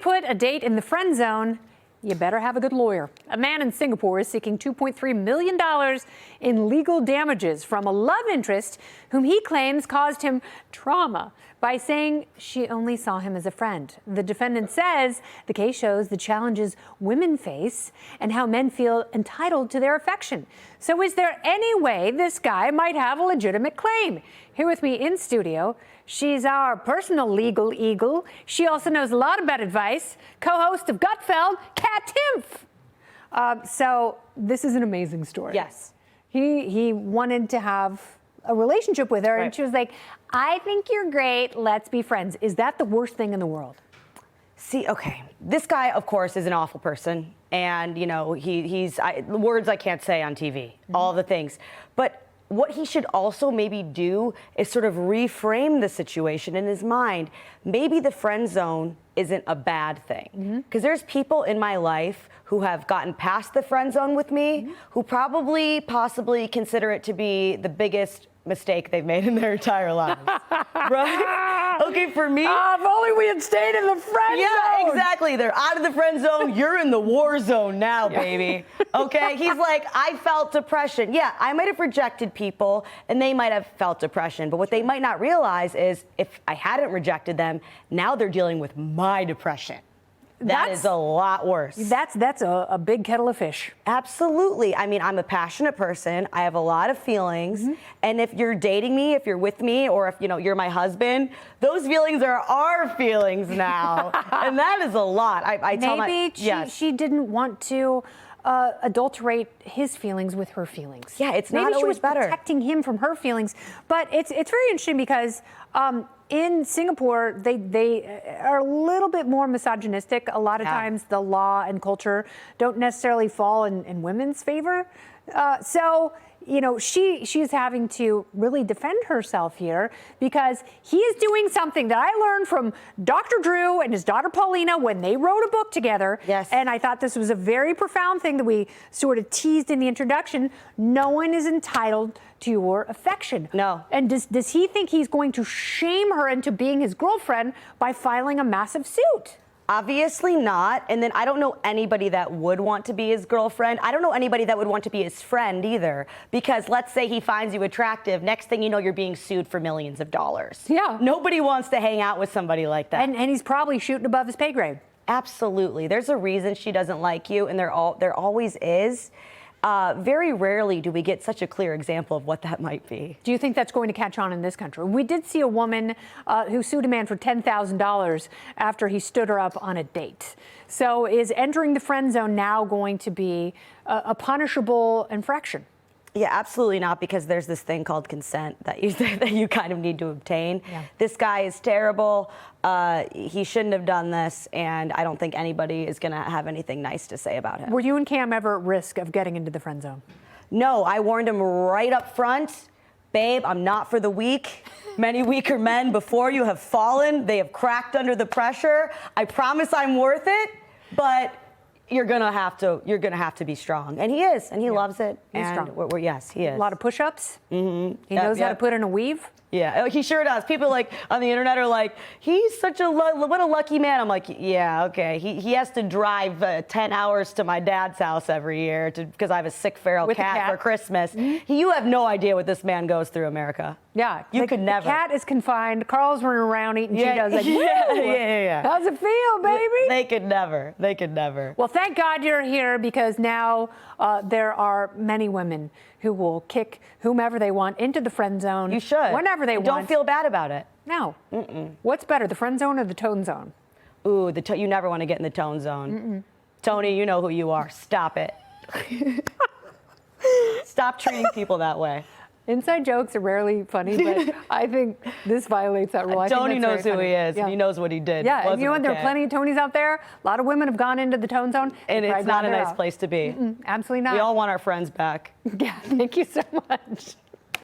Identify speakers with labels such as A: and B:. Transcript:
A: put a date in the friend zone, you better have a good lawyer. A man in Singapore is seeking $2.3 million in legal damages from a love interest whom he claims caused him trauma by saying she only saw him as a friend. The defendant says the case shows the challenges women face and how men feel entitled to their affection. So is there any way this guy might have a legitimate claim? Here with me in studio, she's our personal legal eagle. She also knows a lot about advice. Co-host of Gutfeld, Kat Timpf. So this is an amazing story.
B: Yes.
A: He wanted to have a relationship with her,
B: right.
A: And she was like, I think you're great, let's be friends. Is that the worst thing in the world?
B: See, okay, this guy, of course, is an awful person. And, you know, he's words I can't say on TV, all the things. But what he should also maybe do is sort of reframe the situation in his mind. Maybe the friend zone isn't a bad thing. Because there's people in my life who have gotten past the friend zone with me, who possibly consider it to be the biggest mistake they've made in their entire lives. Right? Okay, for me.
A: If only we had stayed in the friend zone.
B: Yeah, exactly. They're out of the friend zone. You're in the war zone now, baby. Okay? He's like, I felt depression. Yeah, I might have rejected people and they might have felt depression. But what they might not realize is if I hadn't rejected them, now they're dealing with my depression. That is a lot worse.
A: That's a big kettle of fish.
B: Absolutely. I mean, I'm a passionate person. I have a lot of feelings. And if you're dating me, if you're with me, or if you're my husband, those feelings are our feelings now. And that is a lot. I tell
A: Maybe
B: yes.
A: she didn't want to adulterate his feelings with her feelings.
B: Yeah, it's not
A: Maybe
B: always better.
A: Maybe she was protecting him from her feelings. But it's very interesting because in Singapore, they are a little bit more misogynistic. A lot of times the law and culture don't necessarily fall in women's favor. So, she's having to really defend herself here because he is doing something that I learned from Dr. Drew and his daughter Paulina when they wrote a book together.
B: Yes.
A: And I thought this was a very profound thing that we sort of teased in the introduction. No one is entitled to your affection.
B: No.
A: And does he think he's going to shame her into being his girlfriend by filing a massive suit?
B: Obviously not. And then I don't know anybody that would want to be his girlfriend. I don't know anybody that would want to be his friend either. Because let's say he finds you attractive. Next thing you know, you're being sued for millions of dollars.
A: Yeah.
B: Nobody wants to hang out with somebody like that.
A: And he's probably shooting above his pay grade.
B: Absolutely. There's a reason she doesn't like you, and there always is. Very rarely do we get such a clear example of what that might be.
A: Do you think that's going to catch on in this country? We did see a woman who sued a man for $10,000 after he stood her up on a date. So is entering the friend zone now going to be a punishable infraction?
B: Yeah, absolutely not, because there's this thing called consent that you kind of need to obtain.
A: Yeah.
B: This guy is terrible. He shouldn't have done this, and I don't think anybody is going to have anything nice to say about him.
A: Were you and Cam ever at risk of getting into the friend zone?
B: No, I warned him right up front. Babe, I'm not for the weak. Many weaker men before you have fallen. They have cracked under the pressure. I promise I'm worth it, but you're gonna have to be strong, and he is, and he loves it.
A: He's
B: and
A: strong.
B: Yes, he is.
A: A lot of push-ups. He knows how to put in a weave.
B: Yeah, he sure does. People like on the internet are like, he's such what a lucky man. I'm like, yeah, okay. He has to drive 10 hours to my dad's house every year because I have a sick feral cat for Christmas. You have no idea what this man goes through, America.
A: Yeah,
B: you could never.
A: The cat is confined. Carl's running around eating Cheetos. Like,
B: yeah.
A: How's it feel, baby?
B: They could never. They could never.
A: Well, thank God you're here, because now there are many women who will kick whomever they want into the friend zone.
B: You should.
A: Whenever they want.
B: Don't feel bad about it.
A: No. What's better, the friend zone or the tone zone?
B: Ooh, you never want to get in the tone zone. Tony, you know who you are. Stop it. Stop treating people that way.
A: Inside jokes are rarely funny, but I think this violates that rule.
B: Tony knows who he is, and he knows what he did.
A: Yeah, and you know what? There are plenty of Tonys out there. A lot of women have gone into the tone zone.
B: And it's not a nice place to be.
A: Absolutely not.
B: We all want our friends back.
A: Yeah, thank you so much.